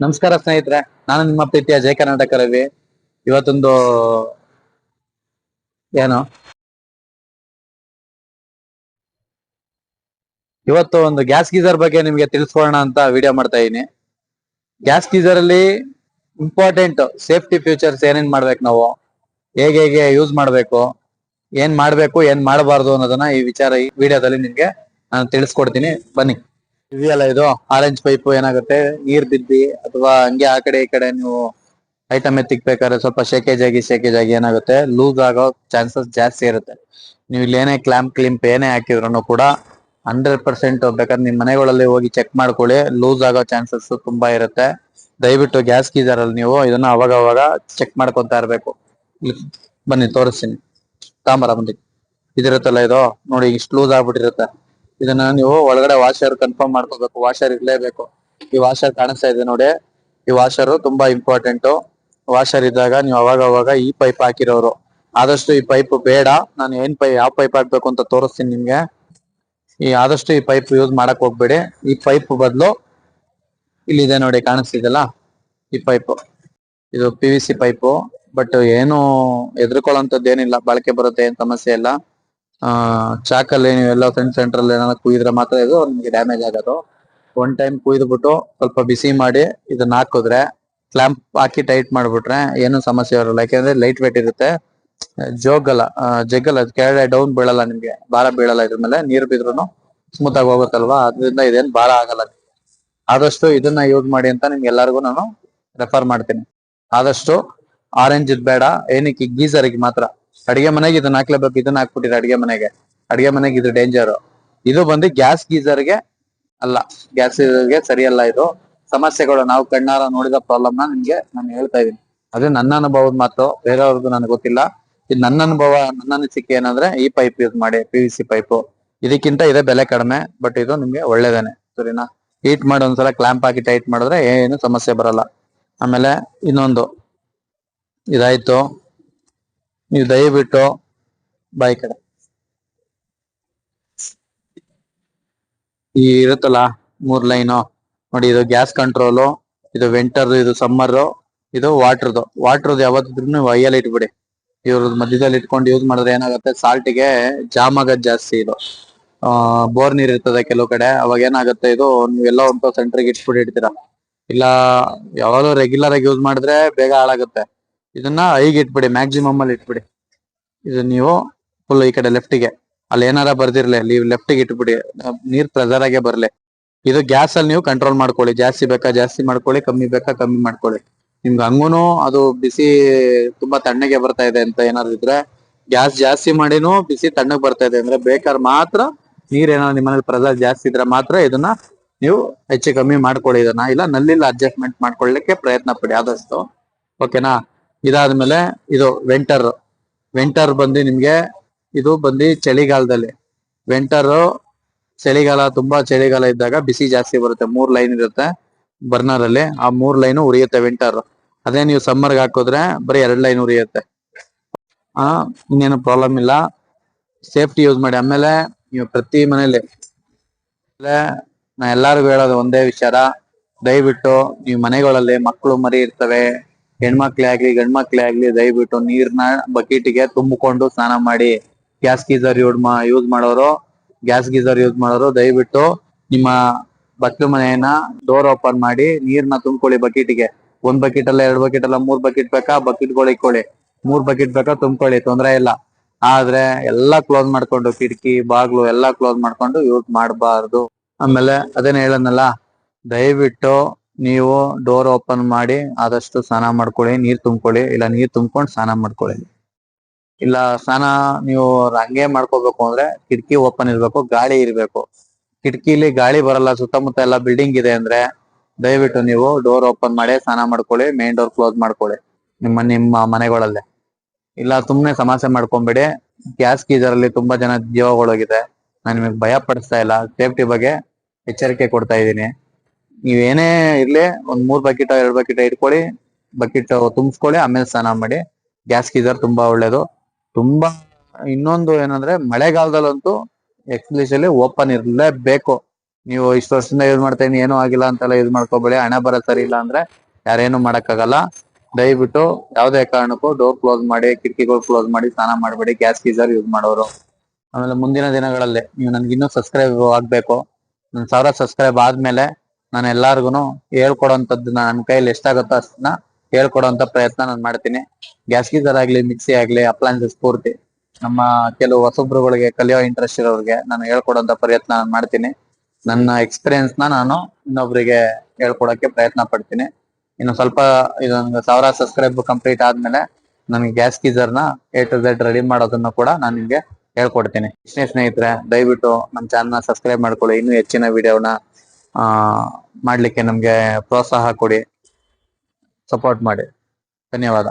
ನಮಸ್ಕಾರ ಸ್ನೇಹಿತರೆ, ನಾನು ನಿಮ್ಮ ಪ್ರೀತಿಯ ಜಯ ಕರ್ನಾಟಕ ರವಿ. ಇವತ್ತೊಂದು ಏನು ಇವತ್ತು ಒಂದು ಗ್ಯಾಸ್ ಗೀಸರ್ ಬಗ್ಗೆ ನಿಮ್ಗೆ ತಿಳಿಸ್ಕೊಳ್ಳೋಣ ಅಂತ ವಿಡಿಯೋ ಮಾಡ್ತಾ ಇದೀನಿ. ಗ್ಯಾಸ್ ಗೀಸರ್ ಅಲ್ಲಿ ಇಂಪಾರ್ಟೆಂಟ್ ಸೇಫ್ಟಿ ಫ್ಯೂಚರ್ಸ್ ಏನೇನ್ ಮಾಡ್ಬೇಕು, ನಾವು ಹೇಗೆ ಹೇಗೆ ಯೂಸ್ ಮಾಡ್ಬೇಕು, ಏನ್ ಮಾಡ್ಬೇಕು ಏನ್ ಮಾಡಬಾರ್ದು ಅನ್ನೋದನ್ನ ಈ ವಿಡಿಯೋದಲ್ಲಿ ನಿಮ್ಗೆ ನಾನು ತಿಳಿಸ್ಕೊಡ್ತೀನಿ. ಬನ್ನಿ. ಇದೆಯಲ್ಲ, ಇದು ಆರೆಂಜ್ ಪೈಪ್ ಏನಾಗುತ್ತೆ, ನೀರ್ ಬಿದ್ದಿ ಅಥವಾ ಹಂಗೆ ಆ ಕಡೆ ಈ ಕಡೆ ನೀವು ಐಟಮ್ ಎತ್ತಿಕ್ಬೇಕಾದ್ರೆ ಸ್ವಲ್ಪ ಶೇಕೇಜ್ ಆಗಿ ಏನಾಗುತ್ತೆ, ಲೂಸ್ ಆಗೋ ಚಾನ್ಸಸ್ ಜಾಸ್ತಿ ಇರುತ್ತೆ. ನೀವು ಇಲ್ಲಿ ಏನೇ ಕ್ಲಿಂಪ್ ಏನೇ ಹಾಕಿದ್ರು ಕೂಡ 100% ಬೇಕಾದ್ರೆ ನಿಮ್ ಮನೆಗಳಲ್ಲಿ ಹೋಗಿ ಚೆಕ್ ಮಾಡ್ಕೊಳ್ಳಿ, ಲೂಸ್ ಆಗೋ ಚಾನ್ಸಸ್ ತುಂಬಾ ಇರುತ್ತೆ. ದಯವಿಟ್ಟು ಗ್ಯಾಸ್ ಗೀಸರ್ ಅಲ್ಲಿ ನೀವು ಇದನ್ನ ಅವಾಗ ಚೆಕ್ ಮಾಡ್ಕೊಂತಾ ಇರ್ಬೇಕು. ಬನ್ನಿ ತೋರಿಸ್ತೀನಿ. ತಾಂಬರ ಬಂದಿ ಇದಿರುತ್ತಲ್ಲ, ಇದು ನೋಡಿ ಇಷ್ಟು ಲೂಸ್ ಆಗ್ಬಿಟ್ಟಿರುತ್ತೆ. ಇದನ್ನ ನೀವು ಒಳಗಡೆ ವಾಷರ್ ಕನ್ಫರ್ಮ್ ಮಾಡ್ಕೋಬೇಕು. ವಾಷರ್ ಇರ್ಲೇಬೇಕು. ಈ ವಾಷರ್ ಕಾಣಿಸ್ತಾ ಇದೆ ನೋಡಿ, ಈ ವಾಷರ್ ತುಂಬಾ ಇಂಪಾರ್ಟೆಂಟ್. ವಾಷರ್ ಇದ್ದಾಗ ನೀವು ಅವಾಗ ಈ ಪೈಪ್ ಹಾಕಿರೋರು ಆದಷ್ಟು ಈ ಪೈಪ್ ಬೇಡ. ನಾನು ಯಾವ ಪೈಪ್ ಹಾಕ್ಬೇಕು ಅಂತ ತೋರಿಸ್ತೀನಿ ನಿಮ್ಗೆ. ಆದಷ್ಟು ಈ ಪೈಪ್ ಯೂಸ್ ಮಾಡಕ್ ಹೋಗ್ಬೇಡಿ. ಈ ಪೈಪ್ ಬದಲು ಇಲ್ಲಿದೆ ನೋಡಿ, ಕಾಣಿಸ್ತಿದೆಲ್ಲ ಈ ಪೈಪ್. ಇದು PVC ಪೈಪು. ಬಟ್ ಏನು ಹೆದರ್ಕೊಳ್ಳೋಂಥದ್ದು ಏನಿಲ್ಲ, ಬಾಳಿಕೆ ಬರುತ್ತೆ, ಏನ್ ಸಮಸ್ಯೆ ಇಲ್ಲ. ಚಾಕಲ್ಲಿ ನೀವೆಲ್ಲ ಸೆಂಟ್ರಲ್ ಏನಾದ್ರು ಕುಯ್ದ್ರೆ ಮಾತ್ರ ಇದು ನಿಮ್ಗೆ ಡ್ಯಾಮೇಜ್ ಆಗೋದು. ಒನ್ ಟೈಮ್ ಕುಯ್ದ್ಬಿಟ್ಟು ಸ್ವಲ್ಪ ಬಿಸಿ ಮಾಡಿ ಇದನ್ನ ಹಾಕಿದ್ರೆ, ಕ್ಲಾಂಪ್ ಹಾಕಿ ಟೈಟ್ ಮಾಡ್ಬಿಟ್ರೆ ಏನು ಸಮಸ್ಯೆ ಇರಲ್ಲ. ಯಾಕೆಂದ್ರೆ ಲೈಟ್ ವೇಟ್ ಇರುತ್ತೆ, ಜಗ್ಗಲ್ಲ, ಕೆಳಗಡೆ ಡೌನ್ ಬೀಳಲ್ಲ, ನಿಮ್ಗೆ ಭಾರ ಬೀಳಲ್ಲ. ಇದ್ರ ಮೇಲೆ ನೀರು ಬಿದ್ರೂ ಸ್ಮೂತ್ ಆಗಿ ಹೋಗುತ್ತಲ್ವಾ, ಅದರಿಂದ ಇದೇನ್ ಭಾರ ಆಗಲ್ಲ. ಆದಷ್ಟು ಇದನ್ನ ಯೂಸ್ ಮಾಡಿ ಅಂತ ನಿಮ್ಗೆ ಎಲ್ಲರಿಗೂ ನಾನು ರೆಫರ್ ಮಾಡ್ತೀನಿ. ಆದಷ್ಟು ಆರೆಂಜ್ ಇದ್ ಬೇಡ. ಏನಕ್ಕೆ ಗೀಸರ್ಗೆ ಮಾತ್ರ. ಅಡಿಗೆ ಮನೆಗೆ ಇದನ್ನ ಹಾಕ್ಲೇಬೇಕು. ಇದನ್ನ ಹಾಕ್ಬಿಟ್ಟಿದ್ರೆ ಅಡಿಗೆ ಮನೆಗೆ ಇದು ಡೇಂಜರ್. ಇದು ಬಂದು ಗ್ಯಾಸ್ ಗೀಸರ್ಗೆ ಅಲ್ಲ, ಗ್ಯಾಸ್ ಗೀಸರ್ಗೆ ಸರಿಯಲ್ಲ. ಇದು ಸಮಸ್ಯೆಗಳು ನಾವು ಕಣ್ಣಾರ ನೋಡಿದ ಪ್ರಾಬ್ಲಮ್ ನಿಮ್ಗೆ ನಾನು ಹೇಳ್ತಾ ಇದೀನಿ. ಅದು ನನ್ನ ಅನುಭವದ ಮಾತು, ಬೇರೆಯವ್ರದ್ದು ನನಗೆ ಗೊತ್ತಿಲ್ಲ. ಇದು ನನ್ನ ಅನುಭವ, ನನ್ನ ಅನಿಸಿಕೆ ಏನಂದ್ರೆ ಈ ಪೈಪ್ ಯೂಸ್ ಮಾಡಿ, PVC ಪೈಪ್. ಇದಕ್ಕಿಂತ ಇದೆ ಬೆಲೆ ಕಡಿಮೆ, ಬಟ್ ಇದು ನಿಮ್ಗೆ ಒಳ್ಳೇದೇನೆ. ಸರಿನಾ? ಹೀಟ್ ಮಾಡಿ ಒಂದ್ಸಲ ಕ್ಲಾಂಪ್ ಹಾಕಿ ಟೈಟ್ ಮಾಡಿದ್ರೆ ಏನು ಸಮಸ್ಯೆ ಬರಲ್ಲ. ಆಮೇಲೆ ಇನ್ನೊಂದು ಇದಾಯ್ತು. ನೀವು ದಯವಿಟ್ಟು ಬಾಯಿ ಕಡೆ ಈ ಇರುತ್ತಲ್ಲ 3 ಲೈನು ನೋಡಿ, ಇದು ಗ್ಯಾಸ್ ಕಂಟ್ರೋಲು, ಇದು ವೆಂಟರ್, ಇದು ಸಮ್ಮರ್, ಇದು ವಾಟರ್ದು ಯಾವತ್ತಿದ್ರು ನೀವು ಐಯಲ್ಲಿ ಇಟ್ಬಿಡಿ. ಇವ್ರದ್ದು ಮಧ್ಯದಲ್ಲಿ ಇಟ್ಕೊಂಡು ಯೂಸ್ ಮಾಡಿದ್ರೆ ಏನಾಗುತ್ತೆ, ಸಾಲ್ಟಿಗೆ ಜಾಮ್ ಆಗೋದು ಜಾಸ್ತಿ. ಇದು ಬೋರ್ ನೀರ್ ಇರ್ತದೆ ಕೆಲವು ಕಡೆ, ಅವಾಗ ಏನಾಗುತ್ತೆ, ಇದು ನೀವೆಲ್ಲ ಒಂದು ಸೆಂಟ್ರಿಗೆ ಇಟ್ಬಿಟ್ಟಿರ್ತೀರಾ. ಇಲ್ಲ ಯಾವಾಗಲೂ ರೆಗ್ಯುಲರ್ ಆಗಿ ಯೂಸ್ ಮಾಡಿದ್ರೆ ಬೇಗ ಹಾಳಾಗುತ್ತೆ. ಇದನ್ನ ಐಗೆ ಇಟ್ಬಿಡಿ, ಮ್ಯಾಕ್ಸಿಮಮ್ ಅಲ್ಲಿ ಇಟ್ಬಿಡಿ. ಇದು ನೀವು ಫುಲ್ ಈ ಕಡೆ ಲೆಫ್ಟಿಗೆ, ಅಲ್ಲಿ ಏನಾರ ಬರ್ದಿರ್ಲಿ, ನೀವು ಲೆಫ್ಟಿಗೆ ಇಟ್ಬಿಡಿ, ನೀರ್ ಪ್ರೆಸರ್ ಆಗೇ ಬರ್ಲಿ. ಇದು ಗ್ಯಾಸ್ ಅಲ್ಲಿ ನೀವು ಕಂಟ್ರೋಲ್ ಮಾಡ್ಕೊಳ್ಳಿ. ಜಾಸ್ತಿ ಬೇಕಾ ಜಾಸ್ತಿ ಮಾಡ್ಕೊಳ್ಳಿ, ಕಮ್ಮಿ ಬೇಕಾ ಕಮ್ಮಿ ಮಾಡ್ಕೊಳ್ಳಿ. ನಿಮ್ಗೆ ಹಂಗೂನು ಅದು ಬಿಸಿ ತುಂಬಾ ತಣ್ಣಗೆ ಬರ್ತಾ ಇದೆ ಅಂತ ಏನಾದ್ರು ಇದ್ರೆ, ಗ್ಯಾಸ್ ಜಾಸ್ತಿ ಮಾಡಿನೂ ಬಿಸಿ ತಣ್ಣಗ್ ಬರ್ತಾ ಇದೆ ಅಂದ್ರೆ ಬೇಕಾದ್ರೆ ಮಾತ್ರ ನೀರ್ ಏನಾದ್ರು ನಿಮ್ಮನೇಲಿ ಪ್ರೆಸರ್ ಜಾಸ್ತಿ ಇದ್ರೆ ಮಾತ್ರ ಇದನ್ನ ನೀವು ಹೆಚ್ಚು ಕಮ್ಮಿ ಮಾಡ್ಕೊಳ್ಳಿ. ಇದನ್ನ ಇಲ್ಲ ನಲ್ಲಿ ಅಡ್ಜಸ್ಟ್ಮೆಂಟ್ ಮಾಡ್ಕೊಳ್ಳಿಕ್ಕೆ ಪ್ರಯತ್ನ ಪಡಿ ಆದಷ್ಟು. ಓಕೆನಾ? ಇದಾದ್ಮೇಲೆ ಇದು ವೆಂಟರ್ ಬಂದು ನಿಮ್ಗೆ, ಇದು ಬಂದು ಚಳಿಗಾಲದಲ್ಲಿ ಚಳಿಗಾಲ, ತುಂಬಾ ಚಳಿಗಾಲ ಇದ್ದಾಗ ಬಿಸಿ ಜಾಸ್ತಿ ಬರುತ್ತೆ. 3 ಲೈನ್ ಇರುತ್ತೆ ಬರ್ನರ್ ಅಲ್ಲಿ, ಆ 3 ಲೈನ್ ಉರಿಯುತ್ತೆ ವೆಂಟರ್. ಅದೇ ನೀವು ಸಮ್ಮರ್ಗೆ ಹಾಕಿದ್ರೆ ಬರೀ 2 ಲೈನ್ ಉರಿಯುತ್ತೆ. ಇನ್ನೇನು ಪ್ರಾಬ್ಲಮ್ ಇಲ್ಲ. ಸೇಫ್ಟಿ ಯೂಸ್ ಮಾಡಿ. ಆಮೇಲೆ ನೀವು ಪ್ರತಿ ಮನೇಲಿ ನಾ ಎಲ್ಲಾರ್ಗು ಹೇಳೋದು ಒಂದೇ ವಿಚಾರ, ದಯವಿಟ್ಟು ನೀವು ಮನೆಗಳಲ್ಲಿ ಮಕ್ಕಳು ಮರಿ ಇರ್ತವೆ, ಹೆಣ್ಮಕ್ಳೇ ಆಗ್ಲಿ ಗಂಡ್ಮಕ್ಳೇ ಆಗ್ಲಿ, ದಯವಿಟ್ಟು ನೀರ್ನ ಬಕೆಟ್ಗೆ ತುಂಬಿಕೊಂಡು ಸ್ನಾನ ಮಾಡಿ. ಗ್ಯಾಸ್ ಗೀಸರ್ ಯೂಸ್ ಮಾಡೋರು ದಯವಿಟ್ಟು ನಿಮ್ಮ ಬಚ್ಚಲು ಮನೆಯನ್ನ ಡೋರ್ ಓಪನ್ ಮಾಡಿ ನೀರ್ನ ತುಂಬಿಕೊಳ್ಳಿ ಬಕೆಟ್ಗೆ. 1 ಬಕೆಟ್ ಅಲ್ಲ, 2 ಬಕೆಟ್ ಅಲ್ಲ, 3 ಬಕೆಟ್ ಬೇಕಾ ಬಕೆಟ್ಗಳು ಇಕ್ಕೊಳ್ಳಿ. 3 ಬಕೆಟ್ ಬೇಕಾ ತುಂಬಿಕೊಳ್ಳಿ, ತೊಂದರೆ ಇಲ್ಲ. ಆದ್ರೆ ಎಲ್ಲಾ ಕ್ಲೋಸ್ ಮಾಡ್ಕೊಂಡು, ಕಿಟಕಿ ಬಾಗ್ಲು ಎಲ್ಲಾ ಕ್ಲೋಸ್ ಮಾಡ್ಕೊಂಡು ಯೂಸ್ ಮಾಡಬಾರ್ದು. ಆಮೇಲೆ ಅದೇನ ಹೇಳದ್ನಲ್ಲ, ದಯವಿಟ್ಟು ನೀವು ಡೋರ್ ಓಪನ್ ಮಾಡಿ ಆದಷ್ಟು ಸ್ನಾನ ಮಾಡ್ಕೊಳ್ಳಿ, ನೀರ್ ತುಂಬಿಕೊಳ್ಳಿ. ಇಲ್ಲ ನೀರ್ ತುಂಬ್ಕೊಂಡು ಸ್ನಾನ ಮಾಡ್ಕೊಳ್ಳಿ. ಇಲ್ಲ ಸ್ನಾನ ನೀವು ಹಂಗೆ ಮಾಡ್ಕೋಬೇಕು ಅಂದ್ರೆ ಕಿಟಕಿ ಓಪನ್ ಇರ್ಬೇಕು, ಗಾಳಿ ಇರ್ಬೇಕು. ಕಿಟಕಿಲಿ ಗಾಳಿ ಬರಲ್ಲ, ಸುತ್ತಮುತ್ತ ಎಲ್ಲ ಬಿಲ್ಡಿಂಗ್ ಇದೆ ಅಂದ್ರೆ ದಯವಿಟ್ಟು ನೀವು ಡೋರ್ ಓಪನ್ ಮಾಡಿ ಸ್ನಾನ ಮಾಡ್ಕೊಳ್ಳಿ, ಮೇನ್ ಡೋರ್ ಕ್ಲೋಸ್ ಮಾಡ್ಕೊಳ್ಳಿ ನಿಮ್ಮ ಮನೆಗಳಲ್ಲೇ. ಇಲ್ಲ ಸುಮ್ನೆ ಸಮಸ್ಯೆ ಮಾಡ್ಕೊಂಬೇಡಿ. ಗ್ಯಾಸ್ ಗೀಸರ್ ಅಲ್ಲಿ ತುಂಬಾ ಜನ ಜೀವಗಳೋಗಿದೆ. ನಾನು ನಿಮಗೆ ಭಯ ಪಡಿಸ್ತಾ ಇಲ್ಲ, ಸೇಫ್ಟಿ ಬಗ್ಗೆ ಎಚ್ಚರಿಕೆ ಕೊಡ್ತಾ ಇದ್ದೀನಿ. ನೀವೇನೇ ಇರ್ಲಿ, ಒಂದ್ 3 ಬಕೆಟ್ 2 ಬಕೆಟ್ ಇಟ್ಕೊಳ್ಳಿ, ಬಕೆಟ್ ತುಂಬಿಸ್ಕೊಳ್ಳಿ, ಆಮೇಲೆ ಸ್ನಾನ ಮಾಡಿ. ಗ್ಯಾಸ್ ಗೀಸರ್ ತುಂಬಾ ಒಳ್ಳೇದು. ತುಂಬಾ ಇನ್ನೊಂದು ಏನಂದ್ರೆ, ಮಳೆಗಾಲದಲ್ಲಂತೂ ಎಸ್ಪೆಷಲಿ ಓಪನ್ ಇರ್ಲೇಬೇಕು. ನೀವು ಇಷ್ಟು ವರ್ಷದಿಂದ ಯೂಸ್ ಮಾಡ್ತಾ ಇದೀನಿ ಏನೂ ಆಗಿಲ್ಲ ಅಂತೆಲ್ಲ ಯೂಸ್ ಮಾಡ್ಕೋಬೇಡಿ. ಹಣ ಬರ ಸರಿ ಇಲ್ಲ ಅಂದ್ರೆ ಯಾರೇನು ಮಾಡಕ್ಕಾಗಲ್ಲ. ದಯವಿಟ್ಟು ಯಾವುದೇ ಕಾರಣಕ್ಕೂ ಡೋರ್ ಕ್ಲೋಸ್ ಮಾಡಿ, ಕಿಟಕಿಗಳು ಕ್ಲೋಸ್ ಮಾಡಿ ಸ್ನಾನ ಮಾಡಬೇಡಿ ಗ್ಯಾಸ್ ಗೀಸರ್ ಯೂಸ್ ಮಾಡೋರು. ಆಮೇಲೆ ಮುಂದಿನ ದಿನಗಳಲ್ಲಿ ನೀವು ನನ್ಗೆ ಇನ್ನೂ ಸಬ್ಸ್ಕ್ರೈಬ್ ಆಗ್ಬೇಕು. 1000 ಸಬ್ಸ್ಕ್ರೈಬ್ ಆದ್ಮೇಲೆ ನಾನು ಎಲ್ಲಾರ್ಗುನು ಹೇಳ್ಕೊಡೋಂಥದ್ದು ನನ್ನ ಕೈಯಲ್ಲಿ ಎಷ್ಟಾಗುತ್ತೋ ಅಷ್ಟನ್ನ ಹೇಳ್ಕೊಡೋಂತ ಪ್ರಯತ್ನ ನಾನು ಮಾಡ್ತೀನಿ. ಗ್ಯಾಸ್ ಗೀಸರ್ ಆಗ್ಲಿ, ಮಿಕ್ಸಿ ಆಗ್ಲಿ, ಅಪ್ಲಯನ್ಸಸ್ ಪೂರ್ತಿ ನಮ್ಮ ಕೆಲವು ಹೊಸಬ್ರುಗಳಿಗೆ ಕಲಿಯೋ ಇಂಟ್ರೆಸ್ಟ್ ಇರೋರಿಗೆ ನಾನು ಹೇಳ್ಕೊಡೋಂತ ಪ್ರಯತ್ನ ನಾನು ಮಾಡ್ತೀನಿ. ನನ್ನ ಎಕ್ಸ್ಪೀರಿಯನ್ಸ್ ನಾನು ಇನ್ನೊಬ್ರಿಗೆ ಹೇಳ್ಕೊಡಕ್ಕೆ ಪ್ರಯತ್ನ ಪಡ್ತೀನಿ. ಇನ್ನು ಸ್ವಲ್ಪ ಇದೊಂದು 1000 ಸಬ್ಸ್ಕ್ರೈಬ್ ಕಂಪ್ಲೀಟ್ ಆದ್ಮೇಲೆ ನನಗೆ ಗ್ಯಾಸ್ ಗೀಸರ್ನ A to Z ರೆಡಿ ಮಾಡೋದನ್ನ ಕೂಡ ನಾನು ನಿಮ್ಗೆ ಹೇಳ್ಕೊಡ್ತೀನಿ. ಸ್ನೇಹಿತರೆ, ದಯವಿಟ್ಟು ನಮ್ಮ ಚಾನಲ್ನ ಸಬ್ಸ್ಕ್ರೈಬ್ ಮಾಡ್ಕೊಳ್ಳಿ. ಇನ್ನೂ ಹೆಚ್ಚಿನ ವಿಡಿಯೋನ ಮಾಡ್ಲಿಕ್ಕೆ ನಮ್ಗೆ ಪ್ರೋತ್ಸಾಹ ಕೊಡಿ, ಸಪೋರ್ಟ್ ಮಾಡಿ. ಧನ್ಯವಾದ.